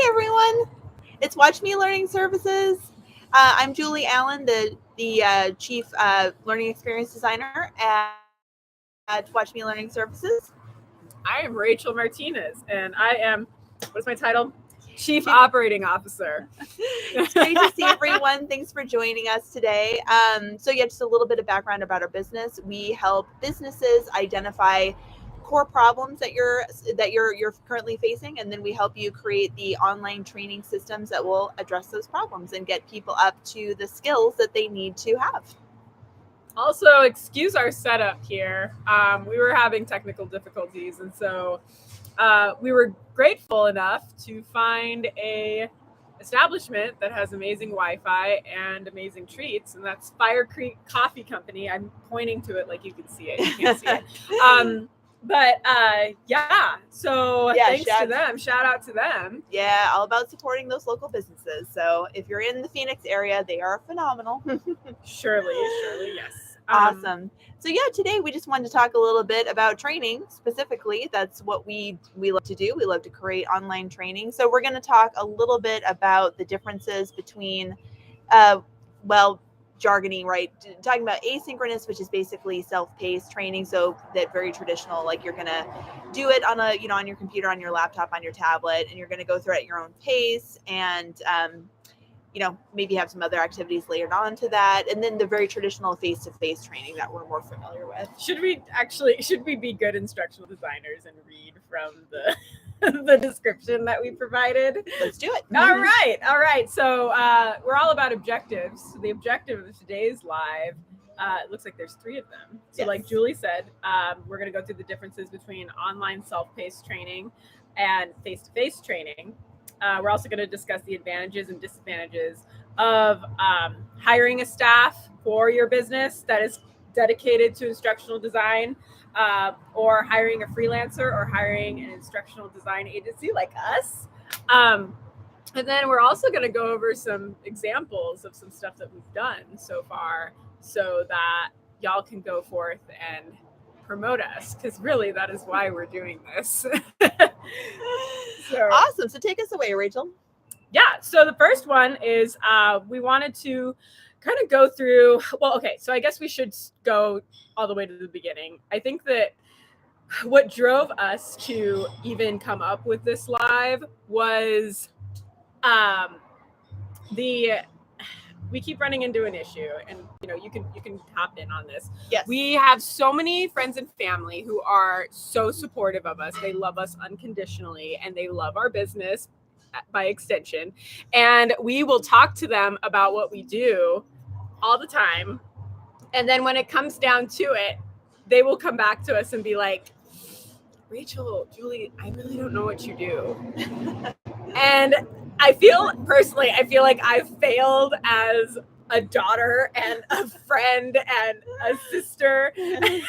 everyone. It's Watch Me Learning Services. I'm Julie Allen, the Chief Learning Experience Designer at Watch Me Learning Services. I am Rachel Martinez, and I am, what's my title? Chief Operating Officer. It's great to see everyone. Thanks for joining us today. Just a little bit of background about our business. We help businesses identify core problems that you're currently facing, and then we help you create the online training systems that will address those problems and get people up to the skills that they need to have. Also, excuse our setup here. We were having technical difficulties, and so we were grateful enough to find a establishment that has amazing Wi-Fi and amazing treats, and that's Fire Creek Coffee Company. I'm pointing to it like you can see it. You can't see it. Thanks to them. Shout out to them. Yeah, all about supporting those local businesses. So if you're in the Phoenix area, they are phenomenal. Surely, yes. Awesome. So today we just wanted to talk a little bit about training specifically. That's what we love to do. We love to create online training. So we're going to talk a little bit about the differences between, jargoning, right? Talking about asynchronous, which is basically self-paced training. So that very traditional, like you're going to do it on on your computer, on your laptop, on your tablet, and you're going to go through it at your own pace and, maybe have some other activities layered onto that. And then the very traditional face-to-face training that we're more familiar with. Should we be good instructional designers and read from the description that we provided? Let's do it. All right. So we're all about objectives. So the objective of today's live, it looks like there's 3 of them. So like Julie said, we're going to go through the differences between online self-paced training and face-to-face training. We're also going to discuss the advantages and disadvantages of hiring a staff for your business that is dedicated to instructional design, or hiring a freelancer or hiring an instructional design agency like us. And then we're also going to go over some examples of some stuff that we've done so far so that y'all can go forth and promote us, because really that is why we're doing this. Awesome. So take us away, Rachel. Yeah. So the first one is we wanted to kind of go through, so I guess we should go all the way to the beginning. I think that what drove us to even come up with this live was we keep running into an issue, and you can hop in on this. Yes. We have so many friends and family who are so supportive of us. They love us unconditionally, and they love our business by extension. And we will talk to them about what we do all the time. And then when it comes down to it, they will come back to us and be like, Rachel, Julie, I really don't know what you do. And I feel like I've failed as a daughter and a friend and a sister, as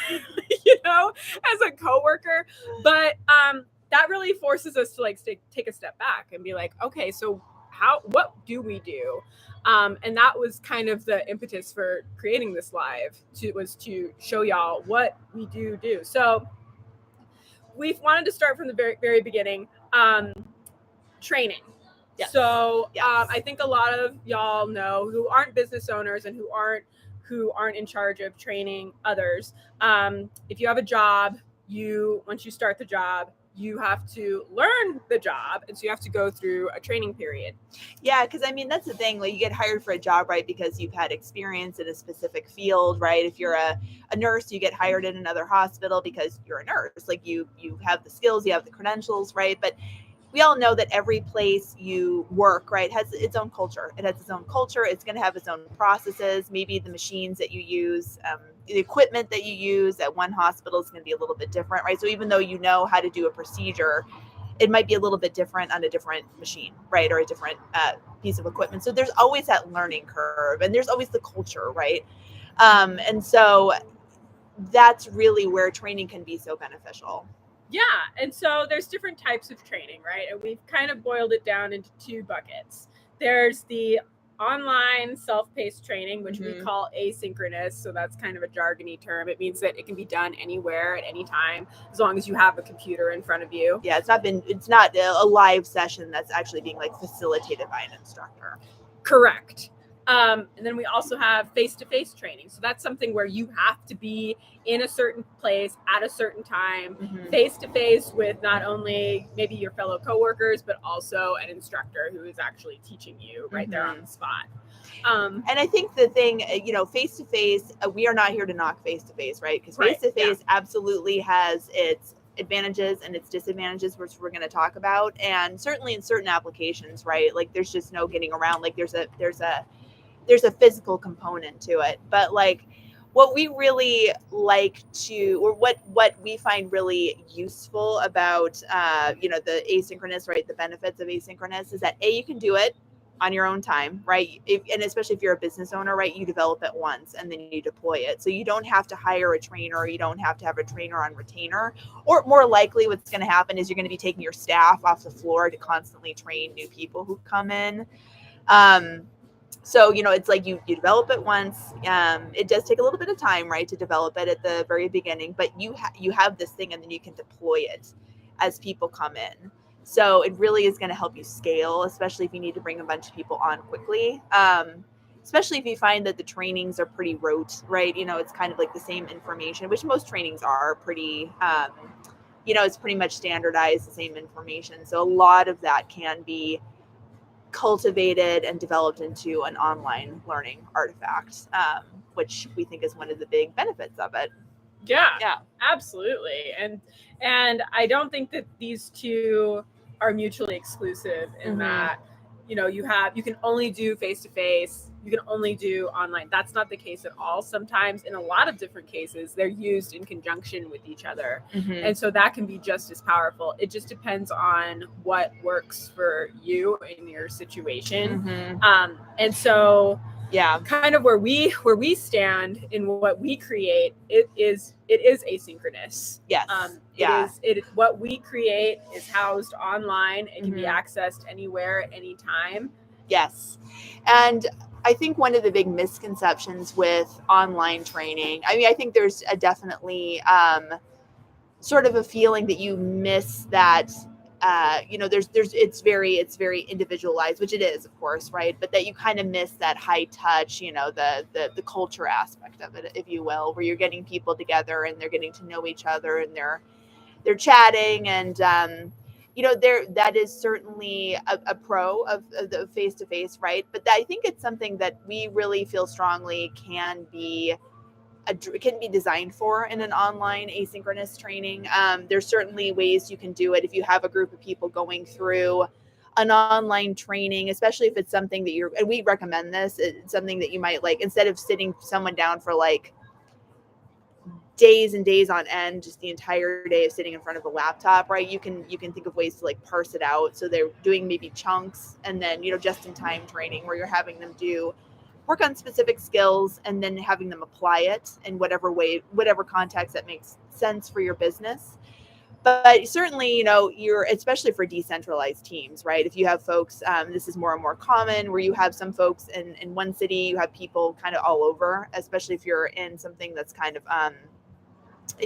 a coworker. But that really forces us to take a step back and be like, okay, so what do we do? And that was kind of the impetus for creating this live, was to show y'all what we do. So we wanted to start from the very, very beginning. Training. Yes. So I think a lot of y'all know, who aren't business owners and who aren't in charge of training others. If you have a job, once you start the job, you have to learn the job, and so you have to go through a training period. Yeah, because that's the thing. Like, you get hired for a job, right, because you've had experience in a specific field, right? If you're a nurse, you get hired in another hospital because you're a nurse. Like, you have the skills, you have the credentials, right? But we all know that every place you work, right, has its own culture. It has its own culture. It's going to have its own processes. Maybe the machines that you use, the equipment that you use at one hospital is going to be a little bit different, right? So even though you know how to do a procedure, it might be a little bit different on a different machine, right, or a different piece of equipment. So there's always that learning curve, and there's always the culture, right? And so that's really where training can be so beneficial. Yeah. And so there's different types of training, right? And we've kind of boiled it down into 2 buckets. There's the online self-paced training, which we Mhm. call asynchronous. So that's kind of a jargony term. It means that it can be done anywhere at any time, as long as you have a computer in front of you. Yeah, it's not a live session that's actually being like facilitated by an instructor. Correct. And then we also have face-to-face training. So that's something where you have to be in a certain place at a certain time, Mhm. face-to-face with not only maybe your fellow coworkers, but also an instructor who is actually teaching you right there on the spot. And I think the thing, face-to-face, we are not here to knock face-to-face, right? Because face-to-face absolutely has its advantages and its disadvantages, which we're going to talk about. And certainly in certain applications, right? Like there's just no getting around. Like there's a physical component to it. But like what we really like to, or what we find really useful about, the asynchronous, right? The benefits of asynchronous is that you can do it on your own time, right? And especially if you're a business owner, right? You develop it once and then you deploy it. So you don't have to hire a trainer, or you don't have to have a trainer on retainer. Or more likely what's going to happen is you're going to be taking your staff off the floor to constantly train new people who come in. So, it's like you develop it once. It does take a little bit of time, right, to develop it at the very beginning, but you have this thing and then you can deploy it as people come in. So it really is going to help you scale, especially if you need to bring a bunch of people on quickly. Especially if you find that the trainings are pretty rote, right? It's kind of like the same information, which most trainings are pretty, it's pretty much standardized, the same information. So a lot of that can be cultivated and developed into an online learning artifact, which we think is one of the big benefits of it. Yeah, absolutely. And I don't think that these two are mutually exclusive in that, you can only do face-to-face, you can only do online. That's not the case at all. Sometimes in a lot of different cases, they're used in conjunction with each other. And so that can be just as powerful. It just depends on what works for you in your situation. And so kind of where we stand in what we create, it is asynchronous. Yes. What we create is housed online. It can be accessed anywhere at any time. Yes. And I think one of the big misconceptions with online training, I think there's definitely sort of a feeling that you miss that it's very individualized, which it is, of course, right? But that you kind of miss that high touch, the culture aspect of it, if you will, where you're getting people together and they're getting to know each other and they're chatting, and that is certainly a pro of the face-to-face, right? But I think it's something that we really feel strongly can be designed for in an online asynchronous training. There's certainly ways you can do it if you have a group of people going through an online training, especially if it's something that and we recommend this, it's something that you might like, instead of sitting someone down for like days and days on end, just the entire day of sitting in front of a laptop, right? You can think of ways to like parse it out. So they're doing maybe chunks, and then, just in time training where you're having them work on specific skills and then having them apply it in whatever context that makes sense for your business. But certainly, you're, especially for decentralized teams, right? If you have folks, this is more and more common, where you have some folks in one city, you have people kind of all over, especially if you're in something that's kind of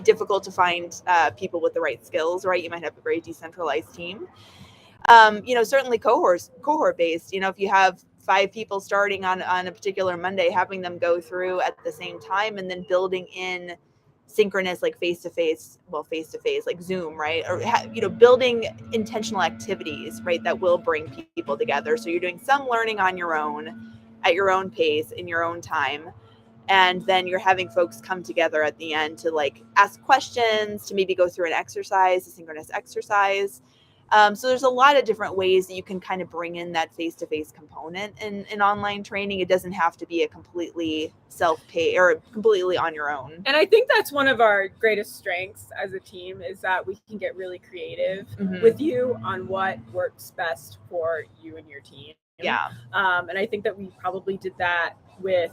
difficult to find people with the right skills, right? You might have a very decentralized team. Certainly cohort based, if you have 5 people starting on a particular Monday, having them go through at the same time, and then building in synchronous, like face-to-face, like Zoom, right? Or, building intentional activities, right? That will bring people together. So you're doing some learning on your own, at your own pace, in your own time. And then you're having folks come together at the end to like ask questions, to maybe go through an exercise, a synchronous exercise. So there's a lot of different ways that you can kind of bring in that face-to-face component in online training. It doesn't have to be a completely self-pay or completely on your own. And I think that's one of our greatest strengths as a team, is that we can get really creative with you on what works best for you and your team. Yeah. And I think that we probably did that with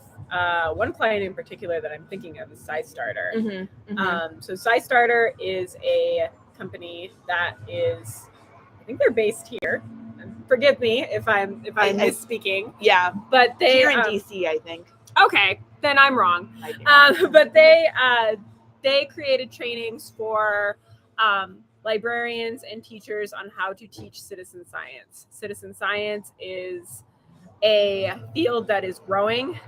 one client in particular that I'm thinking of is SciStarter. So SciStarter is a company that is, I think they're based here. I'm forgive me if I'm misspeaking. Yeah, but they here in DC, I think. Okay, then I'm wrong. But they created trainings for librarians and teachers on how to teach citizen science. Citizen science is a field that is growing.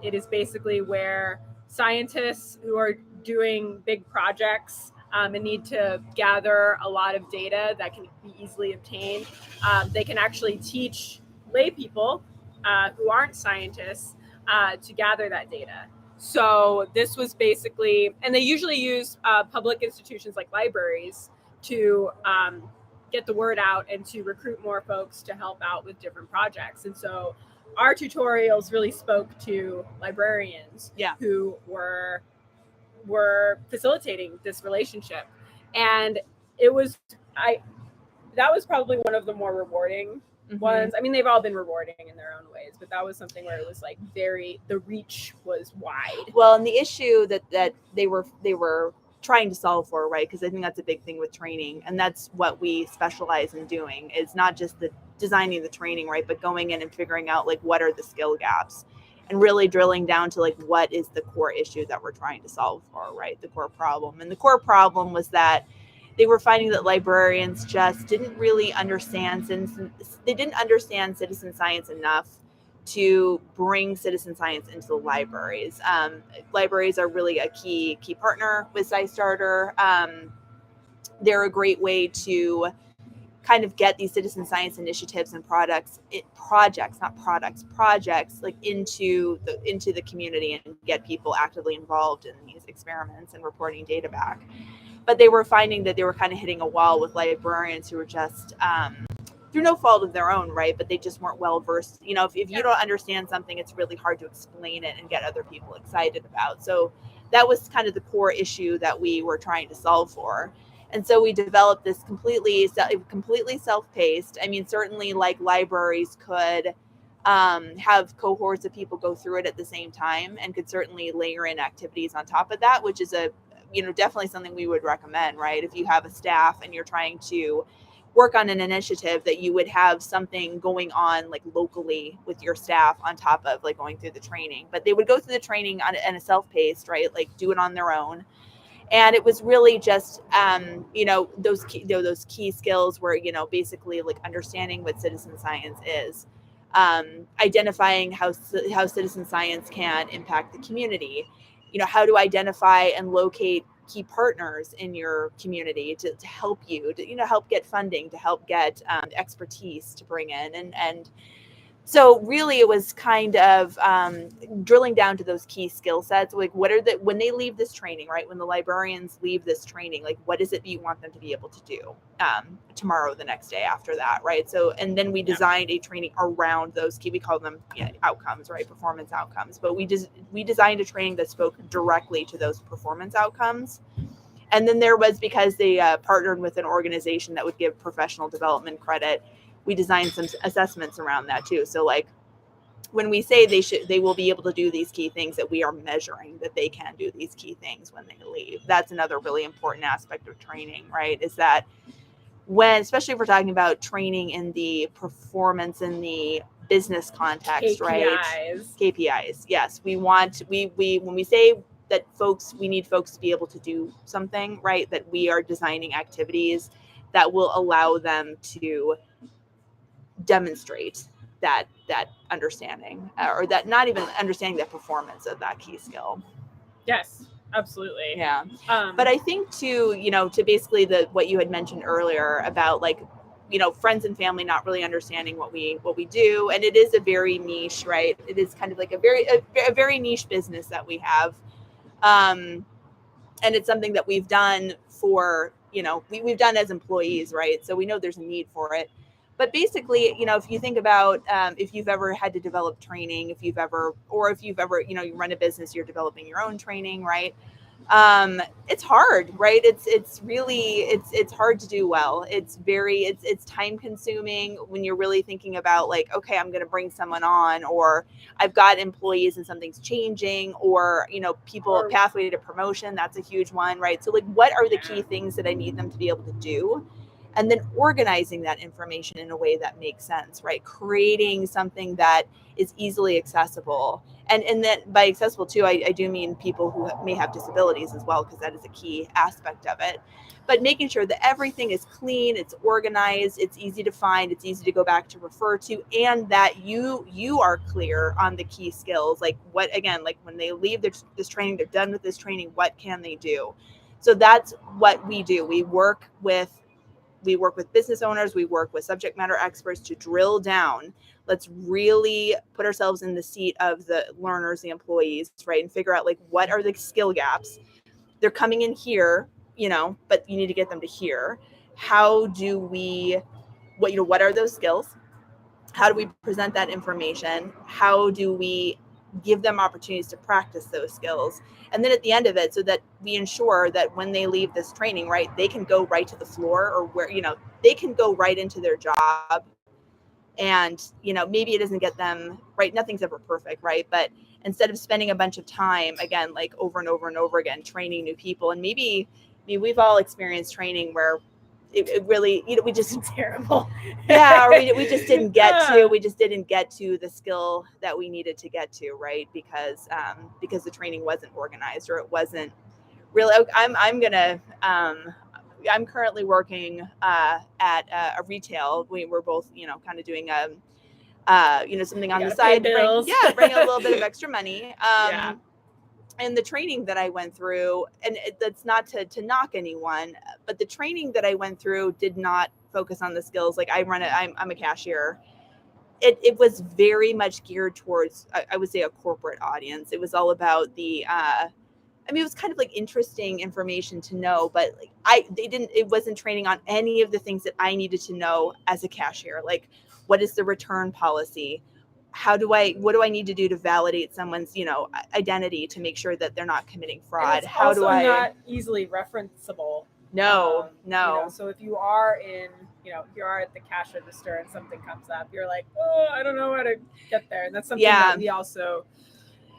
It is basically where scientists who are doing big projects and need to gather a lot of data that can be easily obtained, they can actually teach lay people who aren't scientists to gather that data. So this was basically, and they usually use public institutions like libraries to get the word out and to recruit more folks to help out with different projects. And so our tutorials really spoke to librarians who were facilitating this relationship. And it was, that was probably one of the more rewarding ones. I mean, they've all been rewarding in their own ways, but that was something where it was like the reach was wide. Well, and the issue that they were trying to solve for, right? Because I think that's a big thing with training, and that's what we specialize in doing, is not just the designing the training, right, but going in and figuring out like what are the skill gaps and really drilling down to like what is the core issue that we're trying to solve for, right? The core problem. And the core problem was that they were finding that librarians just didn't really understand citizen science enough to bring citizen science into the libraries. Libraries are really a key partner with projects. They're a great way to kind of get these citizen science initiatives and projects like into the community and get people actively involved in these experiments and reporting data back. But they were finding that they were kind of hitting a wall with librarians who were just through no fault of their own, right? But they just weren't well versed. You know, if you don't understand something, it's really hard to explain it and get other people excited about. So that was kind of the core issue that we were trying to solve for. And so we developed this completely self-paced. I mean, certainly like libraries could have cohorts of people go through it at the same time and could certainly layer in activities on top of that, which is definitely something we would recommend, right? If you have a staff and you're trying to work on an initiative, that you would have something going on like locally with your staff on top of like going through the training. But they would go through the training on a self-paced, right? Like do it on their own. And it was really just, those key skills were, basically like understanding what citizen science is, identifying how citizen science can impact the community, how to identify and locate key partners in your community to help you, to help get funding, to help get expertise to bring in. And so really it was kind of drilling down to those key skill sets. Like when they leave this training, right? When the librarians leave this training, like what is it that you want them to be able to do tomorrow, the next day after that, right? So, and then we designed a training around those key, we call them outcomes, right? Performance outcomes. But we designed a training that spoke directly to those performance outcomes. And then there was, because they partnered with an organization that would give professional development credit, we designed some assessments around that too. So like when we say they will be able to do these key things, that we are measuring that they can do these key things when they leave. That's another really important aspect of training, right? Is that especially if we're talking about training in the performance in the business context, KPIs. Right? KPIs. Yes. We when we say that we need folks to be able to do something, right? That we are designing activities that will allow them to demonstrate that understanding, or that not even understanding, that performance of that key skill. Yes, absolutely. Yeah. But I think too, to basically what you had mentioned earlier about like, friends and family not really understanding what we do. And it is a very niche, right? It is kind of like a very niche business that we have. And it's something that we've done for, we've done as employees, right? So we know there's a need for it. But basically, if you think about if you've ever had to develop training, if you've ever, you run a business, you're developing your own training, right? It's hard, right? It's really hard to do well. It's time consuming when you're really thinking about like, okay, I'm going to bring someone on, or I've got employees and something's changing, or, pathway to promotion. That's a huge one, right? So like, what are the key things that I need them to be able to do? and then organizing that information in a way that makes sense, right? Creating something that is easily accessible. And then by accessible too, I do mean people who may have disabilities as well, because that is a key aspect of it. But making sure that everything is clean, it's organized, it's easy to find, it's easy to go back to refer to, and that you are clear on the key skills. Like what, again, like when they leave this training, they're done with this training, what can they do? So that's what we do. We work with business owners, we work with subject matter experts to drill down. Let's really put ourselves in the seat of the learners, the employees, right? And figure out like what are the skill gaps. They're coming in here, but you need to get them to here. How do we, what are those skills? How do we present that information? How do we give them opportunities to practice those skills? And then at the end of it, so that we ensure that when they leave this training, right, they can go right to the floor, or where, they can go right into their job. And, maybe it doesn't get them right. Nothing's ever perfect, right? But instead of spending a bunch of time, again, like over and over and over again, training new people, and maybe, we've all experienced training where it really, we just terrible. Yeah, or we just didn't get to the skill that we needed to get to, right? Because the training wasn't organized, or it wasn't really. I'm currently working at a retail. We're both, kind of doing something on the side to bring a little bit of extra money. Yeah. And the training that I went through, and that's not to knock anyone, but the training that I went through did not focus on the skills. Like I'm a cashier. It was very much geared towards, I would say, a corporate audience. It was all about the, it was kind of like interesting information to know, but like it wasn't training on any of the things that I needed to know as a cashier. Like, what is the return policy? What do I need to do to validate someone's, identity to make sure that they're not committing fraud? And it's also not easily referenceable. No. So if you are if you are at the cash register and something comes up, you're like, oh, I don't know how to get there. And that's something that we also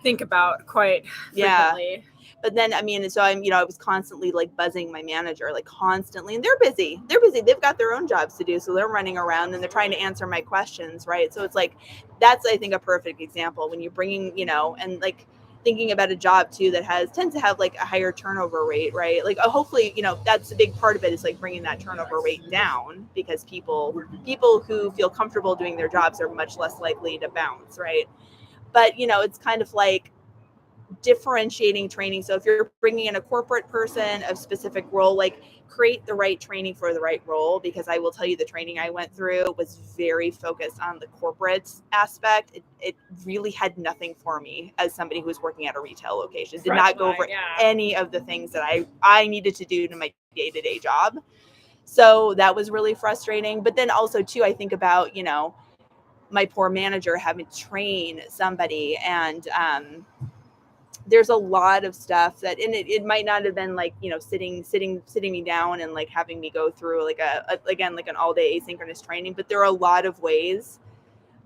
think about quite frequently. But then, so I was constantly like buzzing my manager, like constantly, and they're busy. They've got their own jobs to do. So they're running around and they're trying to answer my questions. Right. So it's like, that's, I think, a perfect example when you're bringing, and like thinking about a job too, that tends to have like a higher turnover rate, right? Like, hopefully, that's a big part of it, is like bringing that turnover rate down, because people who feel comfortable doing their jobs are much less likely to bounce. Right. But, it's kind of like differentiating training. So if you're bringing in a corporate person, a specific role, like create the right training for the right role, because I will tell you, the training I went through was very focused on the corporate aspect. It really had nothing for me as somebody who was working at a retail location. Did not go over any of the things that I needed to do to my day-to-day job. So that was really frustrating. But then also too, I think about, my poor manager having to train somebody, and there's a lot of stuff that, and it might not have been like, sitting me down and like having me go through like again, like an all day asynchronous training, but there are a lot of ways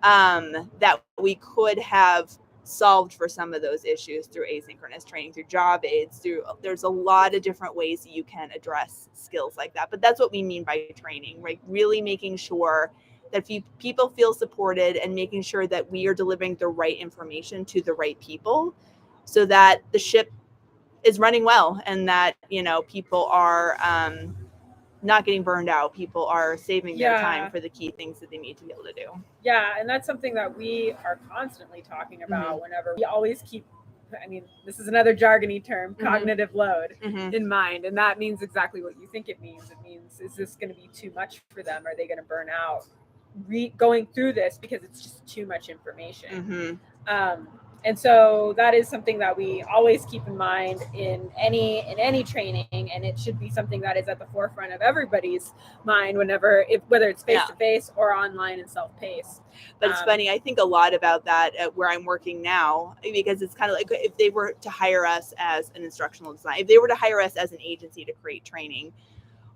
that we could have solved for some of those issues through asynchronous training, through job aids, there's a lot of different ways that you can address skills like that. But that's what we mean by training, right? Really making sure that people feel supported, and making sure that we are delivering the right information to the right people, so that the ship is running well, and that, people are not getting burned out. People are saving their time for the key things that they need to be able to do. Yeah, and that's something that we are constantly talking about whenever we always keep, this is another jargony term, cognitive load in mind. And that means exactly what you think it means. It means, is this going to be too much for them? Are they going to burn out going through this because it's just too much information? And so that is something that we always keep in mind in any training, and it should be something that is at the forefront of everybody's mind whether it's face-to-face or online and self-paced. But it's funny, I think a lot about that at where I'm working now, because it's kind of like if they were to hire us as an instructional design, if they were to hire us as an agency to create training,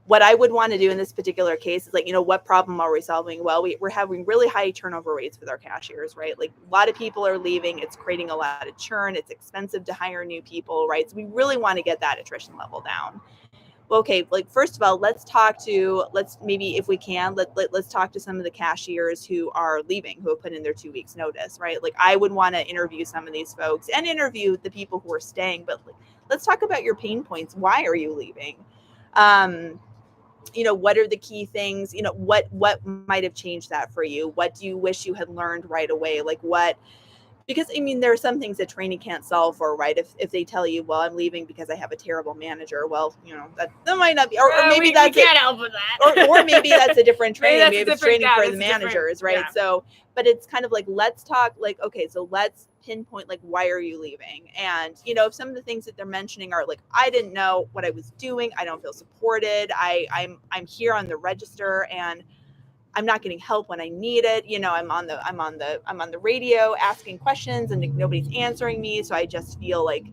what I would want to do in this particular case is like, what problem are we solving? Well, we're having really high turnover rates with our cashiers, right? Like a lot of people are leaving. It's creating a lot of churn. It's expensive to hire new people, right? So we really want to get that attrition level down. well, okay, like first of all, let's maybe if we can, let's talk to some of the cashiers who are leaving, who have put in their 2 weeks notice, right? Like I would want to interview some of these folks and interview the people who are staying, but let's talk about your pain points. Why are you leaving? What are the key things? What might have changed that for you? What do you wish you had learned right away? Like what? Because there are some things that training can't solve for, right? If they tell you, well, I'm leaving because I have a terrible manager, well, that might not be, or maybe we can't help with that. or maybe that's a different training. Maybe it's training for the that's managers, right? Yeah. So, but it's kind of like, let's talk, like, okay, so let's pinpoint, like, why are you leaving? And if some of the things that they're mentioning are like, I didn't know what I was doing, I don't feel supported, I'm here on the register and I'm not getting help when I need it. I'm on the radio asking questions and nobody's answering me. So I just feel like,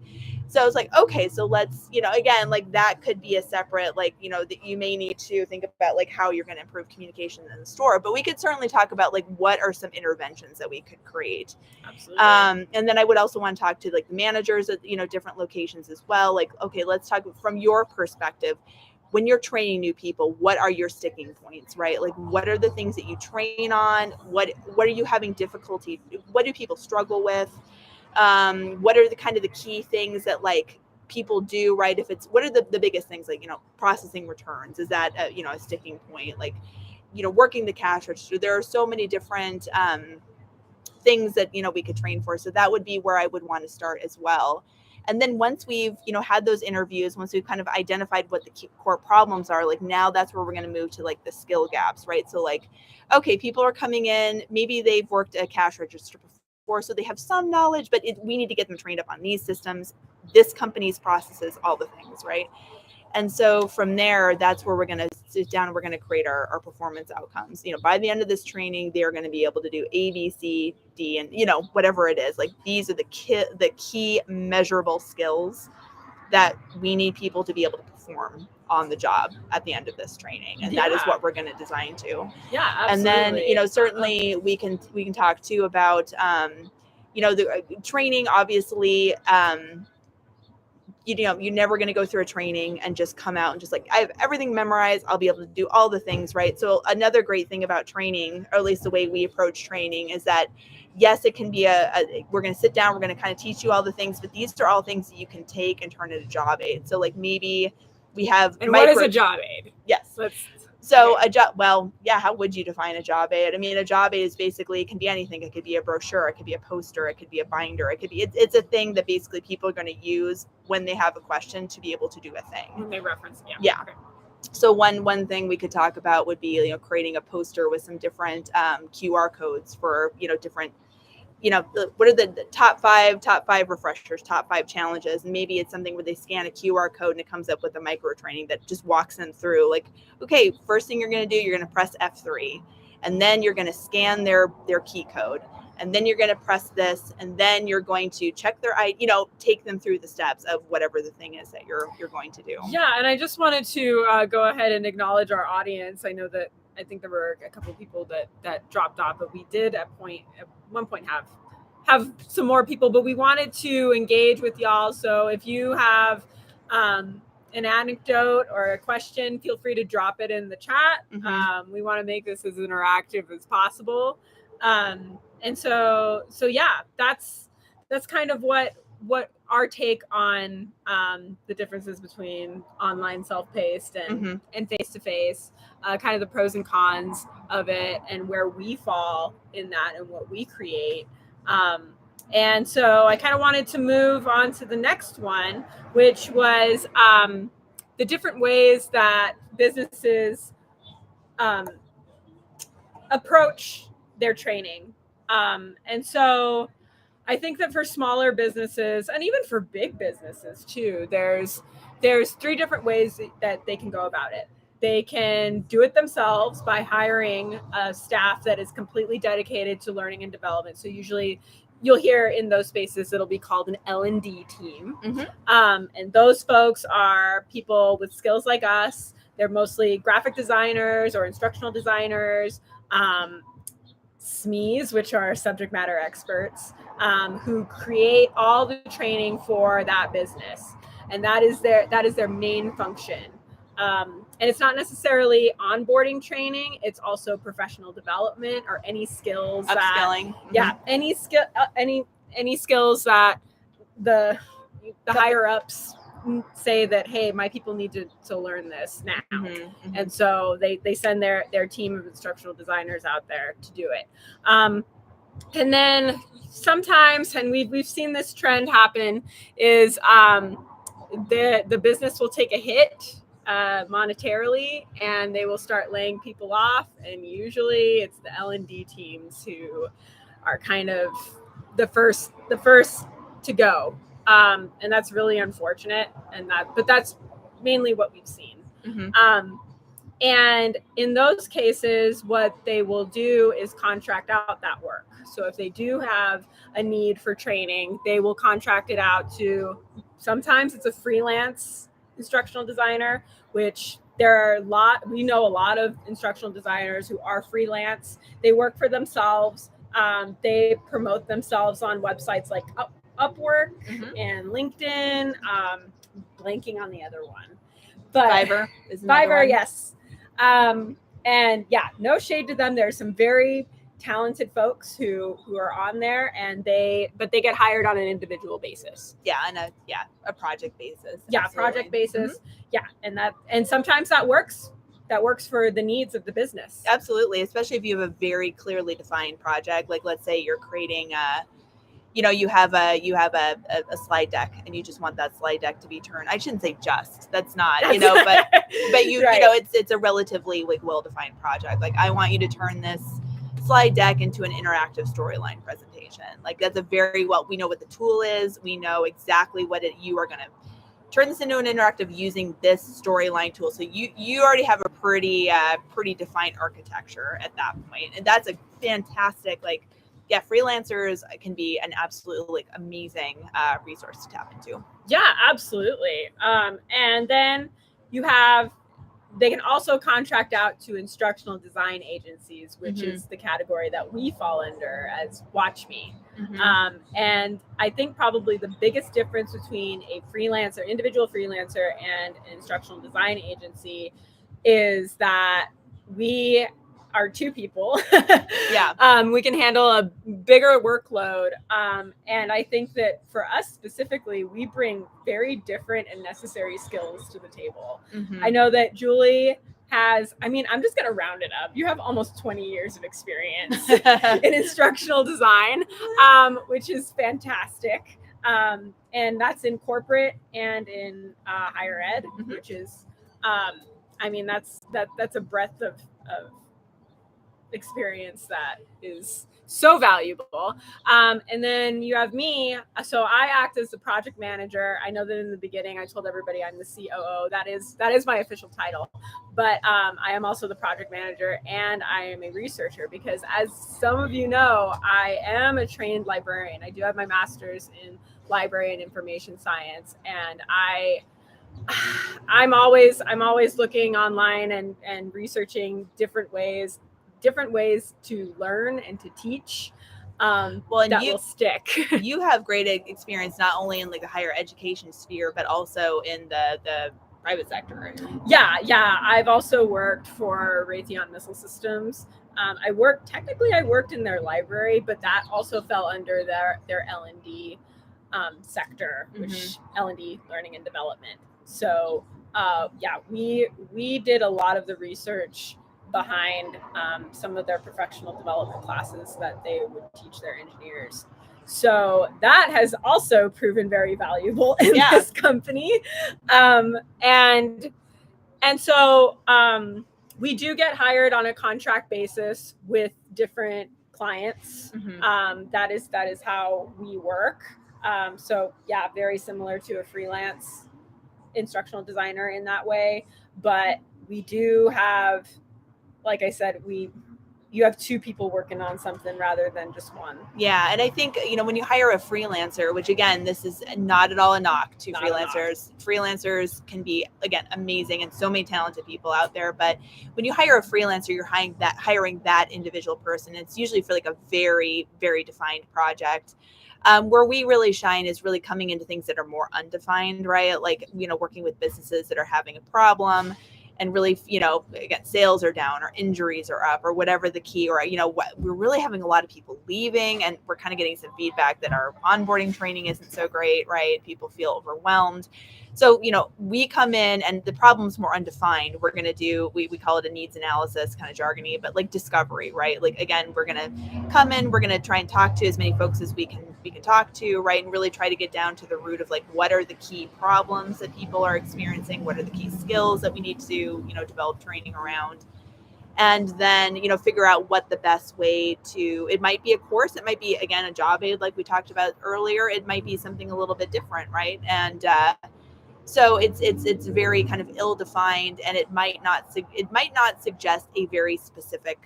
so I was like, okay, so let's, again, like that could be a separate, like, that you may need to think about like how you're going to improve communication in the store, but we could certainly talk about like, what are some interventions that we could create. Absolutely. And then I would also want to talk to like the managers at, different locations as well. Like, okay, let's talk from your perspective. When you're training new people, what are your sticking points, right? Like, what are the things that you train on? What are you having difficulty? What do people struggle with? What are the kind of the key things that like people do, right? What are the biggest things, like, processing returns? Is that, a sticking point? Like, working the cash register. There are so many different things that, we could train for. So that would be where I would want to start as well. And then once we've, had those interviews, once we've kind of identified what the key core problems are, like now that's where we're going to move to like the skill gaps, right? So like, okay, people are coming in, maybe they've worked a cash register before, so they have some knowledge, but we need to get them trained up on these systems, this company's processes, all the things, right? And so from there, that's where we're going to sit down and we're going to create our performance outcomes. By the end of this training, they're going to be able to do A, B, C, D, and, whatever it is. Like these are the key measurable skills that we need people to be able to perform on the job at the end of this training. And that is what we're going to design to. Yeah, absolutely. And then, certainly we can talk too about, the training, obviously, you're never going to go through a training and just come out and just like, I have everything memorized, I'll be able to do all the things, right? So another great thing about training, or at least the way we approach training, is that yes, it can be we're going to sit down, we're going to kind of teach you all the things, but these are all things that you can take and turn into job aid. So like maybe we have what is a job aid? Yes. So a job, well, yeah, how would you define a job aid? I mean, a job aid is basically, it can be anything. It could be a brochure, it could be a poster, it could be a binder, it could be, it's a thing that basically people are going to use when they have a question to be able to do a thing. When they reference, yeah. Okay. So one thing we could talk about would be, creating a poster with some different QR codes for, different, what are the top five refreshers, top 5 challenges. And maybe it's something where they scan a QR code and it comes up with a micro training that just walks them through, like, okay, first thing you're going to do, you're going to press F3, and then you're going to scan their key code, and then you're going to press this, and then you're going to check their take them through the steps of whatever the thing is that you're going to do. Yeah. And I just wanted to go ahead and acknowledge our audience. I know that I think there were a couple of people that dropped off, but we did at one point have some more people, but we wanted to engage with y'all. So if you have an anecdote or a question, feel free to drop it in the chat. Mm-hmm. We want to make this as interactive as possible. And so yeah, that's kind of what our take on the differences between online self-paced and face-to-face, kind of the pros and cons of it, and where we fall in that and what we create. And so I kind of wanted to move on to the next one, which was the different ways that businesses approach their training. And so I think that for smaller businesses, and even for big businesses too, there's 3 different ways that they can go about it. They can do it themselves by hiring a staff that is completely dedicated to learning and development. So usually you'll hear in those spaces, it'll be called an L&D team. Mm-hmm. And those folks are people with skills like us. They're mostly graphic designers or instructional designers, SMEs, which are subject matter experts, who create all the training for that business. And that is their main function. And it's not necessarily onboarding training. It's also professional development or any skills Upskilling. any skill, any skills that the higher ups say that, hey, my people need to learn this now. And so they send their team of instructional designers out there to do it. And then sometimes, and we've seen this trend happen, is the business will take a hit monetarily, and they will start laying people off. And usually it's the L&D teams who are kind of the first to go. And that's really unfortunate. But that's mainly what we've seen. And in those cases, what they will do is contract out that work. So if they do have a need for training, they will contract it out to, sometimes it's a freelance instructional designer, which we know a lot of instructional designers who are freelance. They work for themselves. They promote themselves on websites like Upwork and LinkedIn, blanking on the other one. But Fiverr is another one. Yes. And yeah, no shade to them. There's some very talented folks who are on there, but they get hired on an individual basis. Yeah, a project basis. Yeah, absolutely. Project basis. Yeah, and sometimes that works. That works for the needs of the business. Absolutely, especially if you have a very clearly defined project. Like, let's say you're creating you have a slide deck, and you just want that slide deck to be turned. I shouldn't say just. That's not, but you right. It's a relatively like well-defined project. Like, I want you to turn this slide deck into an interactive storyline presentation. Like, that's we know what the tool is. We know exactly you are going to turn this into an interactive using this storyline tool. So you already have a pretty defined architecture at that point. And that's a fantastic, freelancers can be an absolutely amazing resource to tap into. Yeah, absolutely. And then they can also contract out to instructional design agencies, which is the category that we fall under as Watch Me. And I think probably the biggest difference between a individual freelancer and an instructional design agency is that we are two people. We can handle a bigger workload. And I think that for us specifically, we bring very different and necessary skills to the table. I know that Julie has, I'm just going to round it up. You have almost 20 years of experience in instructional design, which is fantastic. And that's in corporate and in higher ed, which is, that's a breadth of experience that is so valuable. And then you have me. So I act as the project manager. I know that in the beginning I told everybody I'm the COO. That is my official title. But I am also the project manager, and I am a researcher, because as some of you know, I am a trained librarian. I do have my master's in library and information science, and I'm always looking online and researching different ways to learn and to teach will stick. You have great experience not only in the higher education sphere, but also in the private sector. Yeah. I've also worked for Raytheon Missile Systems. I worked in their library, but that also fell under their L&D sector, which L&D, learning and development. So we did a lot of the research behind some of their professional development classes that they would teach their engineers. So that has also proven very valuable in this company. And so we do get hired on a contract basis with different clients. That is how we work. So very similar to a freelance instructional designer in that way. But we do have, like I said, you have two people working on something rather than just one. Yeah. And I think, when you hire a freelancer, which again, this is not at all a knock to freelancers. Freelancers can be, again, amazing, and so many talented people out there. But when you hire a freelancer, you're hiring that individual person. It's usually for a very, very defined project. Where we really shine is really coming into things that are more undefined, right? Like, working with businesses that are having a problem and really, again, sales are down or injuries are up or whatever the key, or, we're really having a lot of people leaving, and we're kind of getting some feedback that our onboarding training isn't so great, right? People feel overwhelmed. So, we come in and the problem's more undefined. We're going to do, we call it a needs analysis, kind of jargony, but like discovery, right? Like, again, we're going to come in, we're going to try and talk to as many folks as we can talk to, right? And really try to get down to the root of like, what are the key problems that people are experiencing? What are the key skills that we need to, develop training around? And then, figure out what the best way to, it might be a course, it might be, again, a job aid like we talked about earlier, it might be something a little bit different, right? And so it's very kind of ill-defined, and it might not suggest a very specific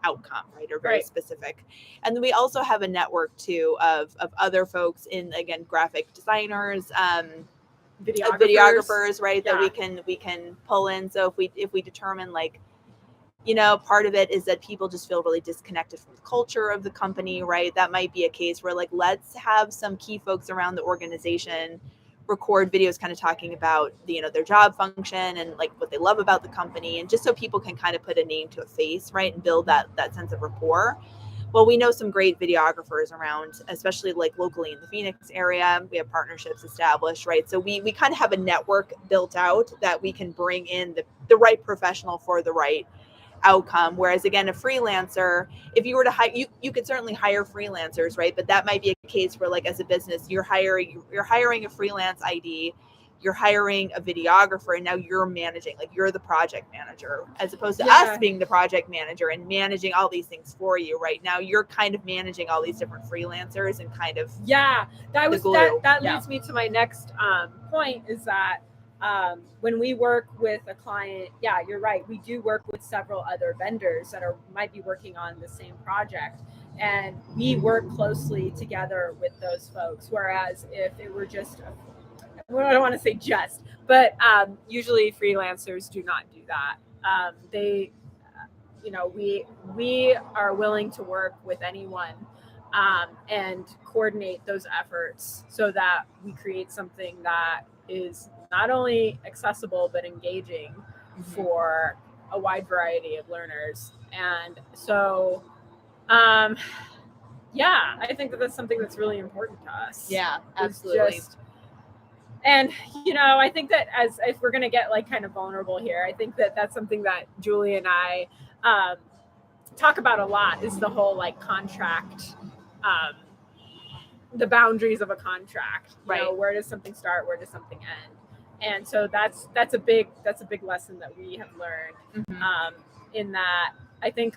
outcome, right? Or very specific. And then we also have a network too of other folks in, again, graphic designers, videographers, right? That we can pull in. So if we determine like, part of it is that people just feel really disconnected from the culture of the company, right? That might be a case where like, let's have some key folks around the organization record videos kind of talking about their job function and like what they love about the company, and just so people can kind of put a name to a face, right? And build that sense of rapport. Well, we know some great videographers around, especially like locally in the Phoenix area. We have partnerships established, right? So we kind of have a network built out that we can bring in the right professional for the right outcome. Whereas again, a freelancer, if you were to hire, you could certainly hire freelancers, right? But that might be a case where like, as a business, you're hiring a freelance ID, you're hiring a videographer, and now you're managing, like you're the project manager, as opposed to us being the project manager and managing all these things for you. Right now, you're kind of managing all these different freelancers and kind of that leads me to my next point, is that when we work with a client, you're right, we do work with several other vendors that might be working on the same project, and we work closely together with those folks. Whereas if it were just I don't want to say just, but usually freelancers do not do that. We are willing to work with anyone and coordinate those efforts so that we create something that is not only accessible but engaging for a wide variety of learners. And so, I think that's something that's really important to us. Yeah, absolutely. And, I think that if we're going to get like kind of vulnerable here, I think that that's something that Julie and I talk about a lot, is the whole like contract, the boundaries of a contract, right? Where does something start? Where does something end? And so that's a big lesson that we have learned, in that I think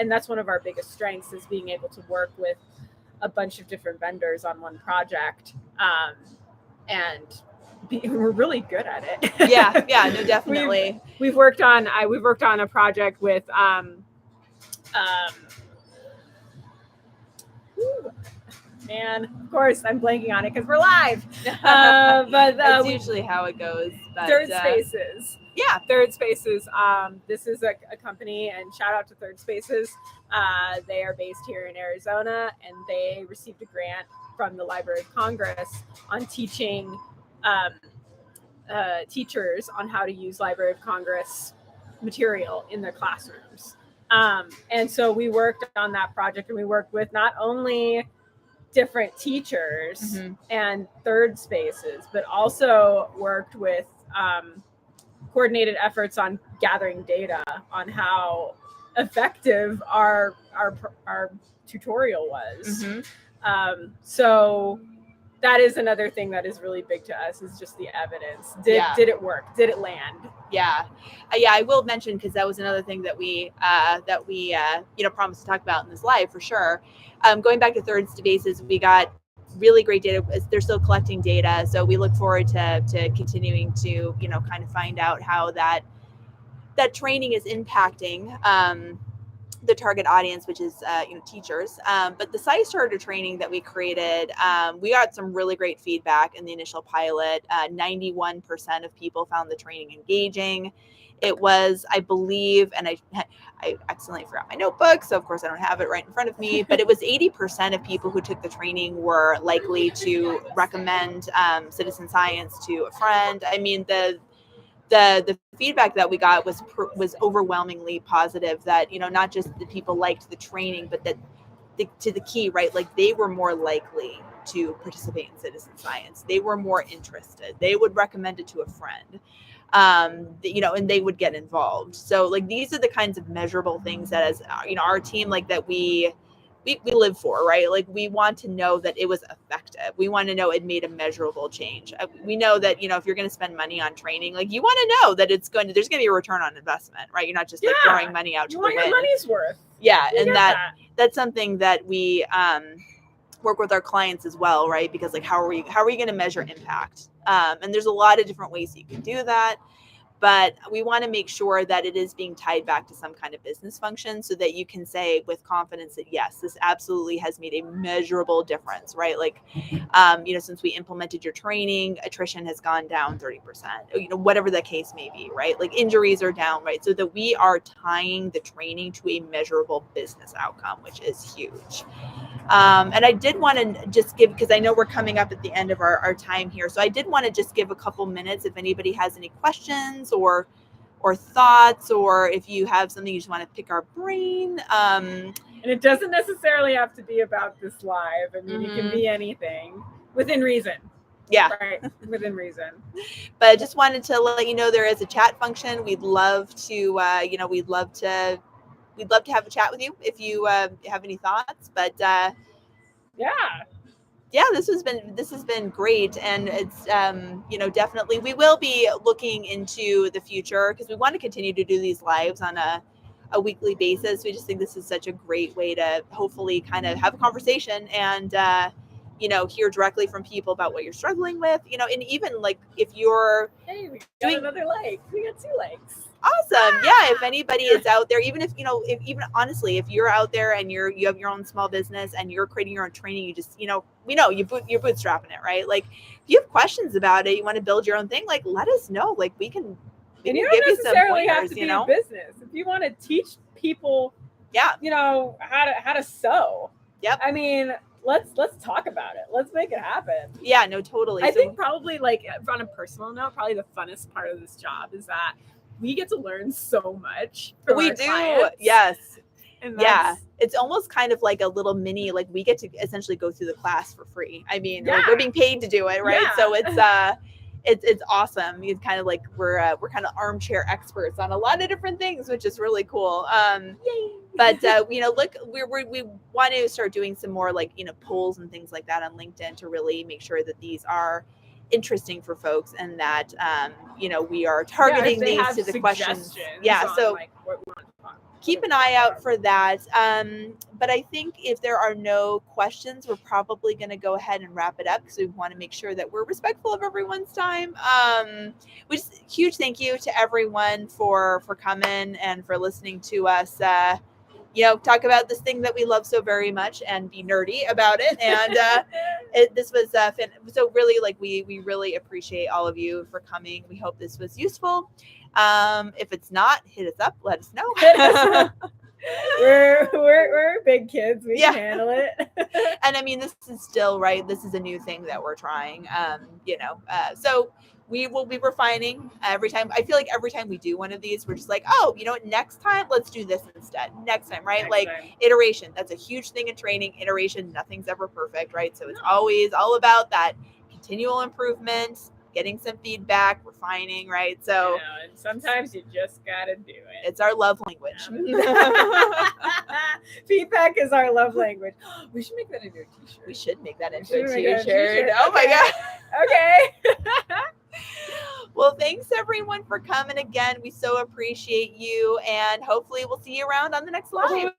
that's one of our biggest strengths, is being able to work with a bunch of different vendors on one project. And we're really good at it. No, definitely. We've worked on a project with and of course I'm blanking on it because we're live. But that's usually how it goes. But, Third Spaces. Yeah, Third Spaces. This is a company, and shout out to Third Spaces. They are based here in Arizona, and they received a grant from the Library of Congress on teaching teachers on how to use Library of Congress material in their classrooms. And so we worked on that project, and we worked with not only different teachers and Third Spaces, but also worked with coordinated efforts on gathering data on how effective our tutorial was. So that is another thing that is really big to us, is just the evidence. Did it work? Did it land? I will mention, because that was another thing that we promised to talk about in this live for sure. Going back to Third Spaces, we got really great data. They're still collecting data, so we look forward to continuing to kind of find out how that training is impacting the target audience, which is teachers. But the site starter training that we created, we got some really great feedback in the initial pilot. 91% of people found the training engaging. It was, I believe, and I accidentally forgot my notebook, so of course I don't have it right in front of me, but it was 80% of people who took the training were likely to recommend citizen science to a friend. I mean, the feedback that we got was overwhelmingly positive, that, you know, not just the people liked the training, but that to the key, right? Like, they were more likely to participate in citizen science. They were more interested. They would recommend it to a friend. You know, and they would get involved. So like, these are the kinds of measurable things that, as you know, our team, like, that we live for, right? Like, we want to know that it was effective. We want to know it made a measurable change. We know that, you know, if you're going to spend money on training, like, you want to know that there's going to be a return on investment, right? You're not just like throwing money out to the wind. You want your money's worth. Yeah. And that's something that we work with our clients as well, right? Because like, how are we going to measure impact? And there's a lot of different ways you can do that, but we want to make sure that it is being tied back to some kind of business function, so that you can say with confidence that yes, this absolutely has made a measurable difference, right? Like, you know, since we implemented your training, attrition has gone down 30%, you know, whatever the case may be, right? Like, injuries are down, right? So that we are tying the training to a measurable business outcome, which is huge. And I did want to just give, because I know we're coming up at the end of our time here, so I did want to just give a couple minutes if anybody has any questions or thoughts, or if you have something you just want to pick our brain. And it doesn't necessarily have to be about this live. I mean, it can be anything within reason. Yeah. Right. Within reason. But I just wanted to let you know there is a chat function. We'd love to, you know, we'd love to have a chat with you if you have any thoughts. But yeah, this has been great, and it's you know, definitely we will be looking into the future, because we want to continue to do these lives on a weekly basis. We just think this is such a great way to hopefully kind of have a conversation and you know, hear directly from people about what you're struggling with, you know, and even like if you're we got another like, we got 2 likes. Awesome. Yeah. If anybody is out there, even if, you know, even honestly, if you're out there and you have your own small business and you're creating your own training, you just, you know, we know you're bootstrapping it, right? Like, if you have questions about it, you want to build your own thing, like, let us know. Like, we can and you don't necessarily have to be a business. If you want to teach people, you know, how to sew. Yep. I mean, let's talk about it. Let's make it happen. Yeah, no, totally. I think probably, like, on a personal note, probably the funnest part of this job is that we get to learn so much from our clients. Yes. And it's almost kind of like a little mini, like, we get to essentially go through the class for free. I mean, like, we're being paid to do it, right? So it's awesome. It's kind of like we're kind of armchair experts on a lot of different things, which is really cool. But you know, look, we want to start doing some more, like, you know, polls and things like that on LinkedIn to really make sure that these are interesting for folks, and that you know, we are targeting these to the questions. So like, what we want to talk about. Keep an eye out for that. But I think if there are no questions, we're probably going to go ahead and wrap it up, because we want to make sure that we're respectful of everyone's time. Huge thank you to everyone for coming and for listening to us, you know, talk about this thing that we love so very much and be nerdy about it. And this was so really, like, we really appreciate all of you for coming. We hope this was useful. If it's not, hit us up, let us know. we're big kids, we can handle it. And I mean, this is still, right, this is a new thing that we're trying, you know, so we will be refining every time. I feel like every time we do one of these, we're just like, oh, you know what, next time let's do this instead. Next time, right? Iteration. That's a huge thing in training. Iteration. Nothing's ever perfect, right? So it's always all about that continual improvement, getting some feedback, refining, right? So and sometimes you just gotta do it. It's our love language. Feedback is our love language. We should make that into a t-shirt. We should make that into a t-shirt. Oh my God. Okay. Well, thanks everyone for coming again. We so appreciate you, and hopefully we'll see you around on the next live.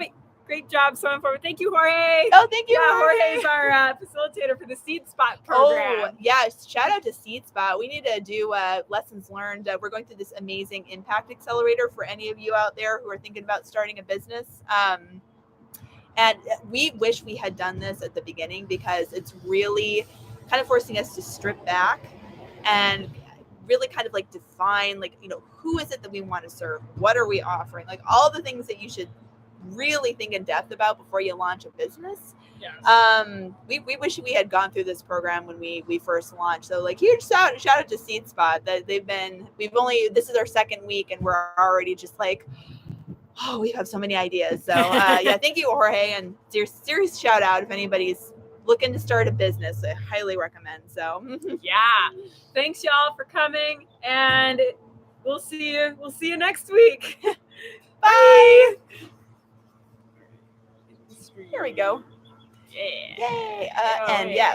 Great job, so informed. Thank you, Jorge. Oh, thank you, Jorge is our facilitator for the Seed Spot program. Oh, yes. Shout out to Seed Spot. We need to do lessons learned. We're going through this amazing impact accelerator for any of you out there who are thinking about starting a business. And we wish we had done this at the beginning, because it's really kind of forcing us to strip back and really kind of like define, like, you know, who is it that we want to serve? What are we offering? Like all the things that you should really think in depth about before you launch a business. Yes. We wish we had gone through this program when we first launched. So like huge shout out to Seed Spot that this is our second week and we're already just like, oh, we have so many ideas. So yeah, thank you, Jorge, and serious shout out if anybody's looking to start a business. I highly recommend. So yeah, thanks y'all for coming, and we'll see you next week. Bye. Here we go. Yeah. Yay. And yeah.